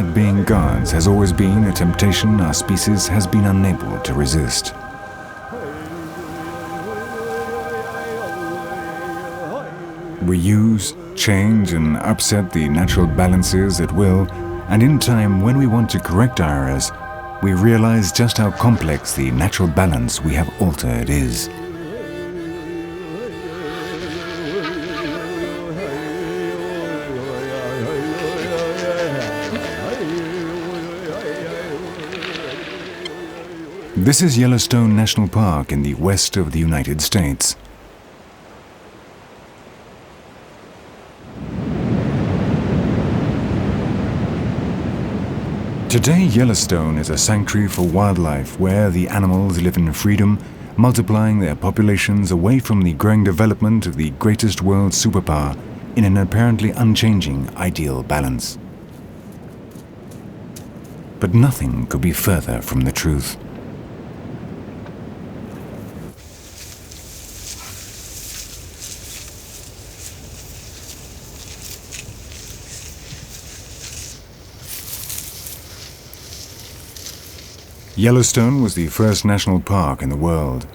at being gods has always been a temptation our species has been unable to resist. We use, change and upset the natural balances at will, and in time, when we want to correct our errors, we realize just how complex the natural balance we have altered is. This is Yellowstone National Park in the west of the United States. Today, Yellowstone is a sanctuary for wildlife where the animals live in freedom, multiplying their populations away from the growing development of the greatest world superpower in an apparently unchanging ideal balance. But nothing could be further from the truth. Yellowstone was the first national park in the world.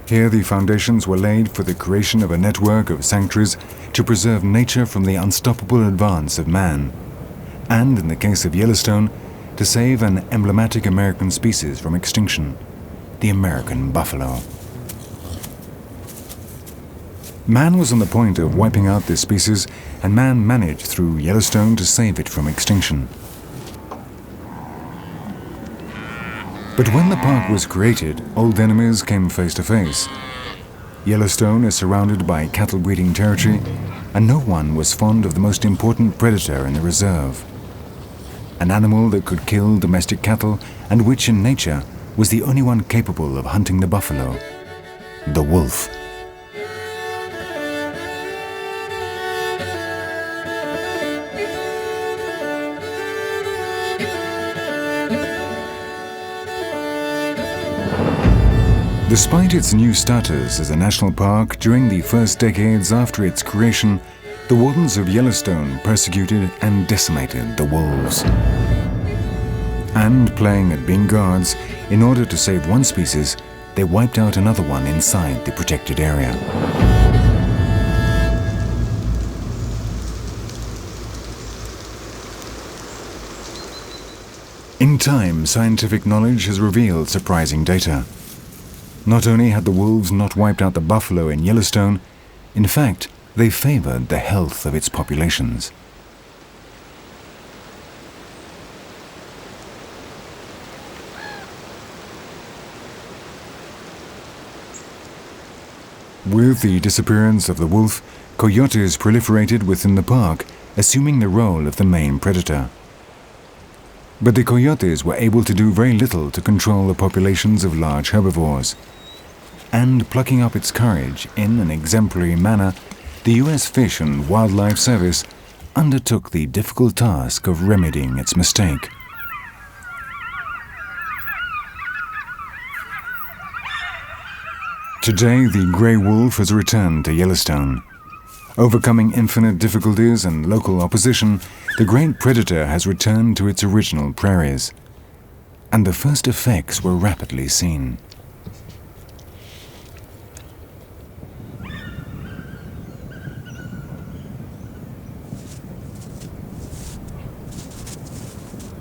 Here the foundations were laid for the creation of a network of sanctuaries to preserve nature from the unstoppable advance of man, and in the case of Yellowstone, to save an emblematic American species from extinction, the American buffalo. Man was on the point of wiping out this species, and man managed through Yellowstone to save it from extinction. But when the park was created, old enemies came face to face. Yellowstone is surrounded by cattle breeding territory, and no one was fond of the most important predator in the reserve. An animal that could kill domestic cattle and which in nature was the only one capable of hunting the buffalo, the wolf. Despite its new status as a national park during the first decades after its creation, the wardens of Yellowstone persecuted and decimated the wolves. And playing at being gods, in order to save one species, they wiped out another one inside the protected area. In time, scientific knowledge has revealed surprising data. Not only had the wolves not wiped out the buffalo in Yellowstone, in fact, they favored the health of its populations. With the disappearance of the wolf, coyotes proliferated within the park, assuming the role of the main predator. But the coyotes were able to do very little to control the populations of large herbivores. And plucking up its courage in an exemplary manner, the U.S. Fish and Wildlife Service undertook the difficult task of remedying its mistake. Today, the grey wolf has returned to Yellowstone. Overcoming infinite difficulties and local opposition, the great predator has returned to its original prairies. And the first effects were rapidly seen.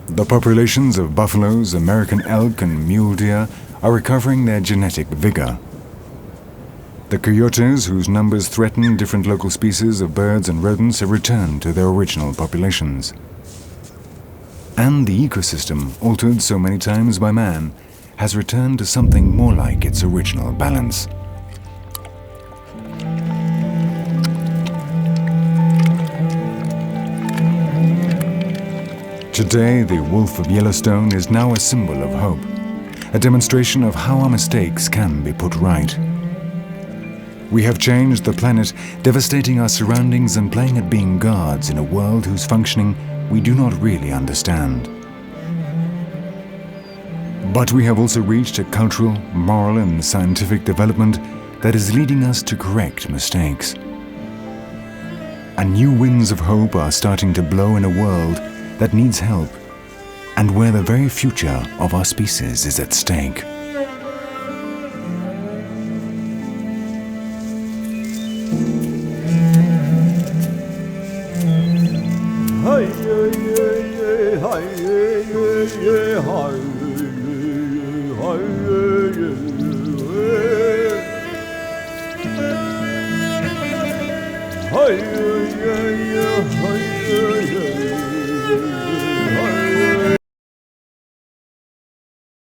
The populations of buffaloes, American elk and mule deer are recovering their genetic vigor. The coyotes, whose numbers threaten different local species of birds and rodents, have returned to their original populations. And the ecosystem, altered so many times by man, has returned to something more like its original balance. Today, the wolf of Yellowstone is now a symbol of hope, a demonstration of how our mistakes can be put right. We have changed the planet, devastating our surroundings and playing at being gods in a world whose functioning we do not really understand. But we have also reached a cultural, moral and scientific development that is leading us to correct mistakes. And new winds of hope are starting to blow in a world that needs help and where the very future of our species is at stake.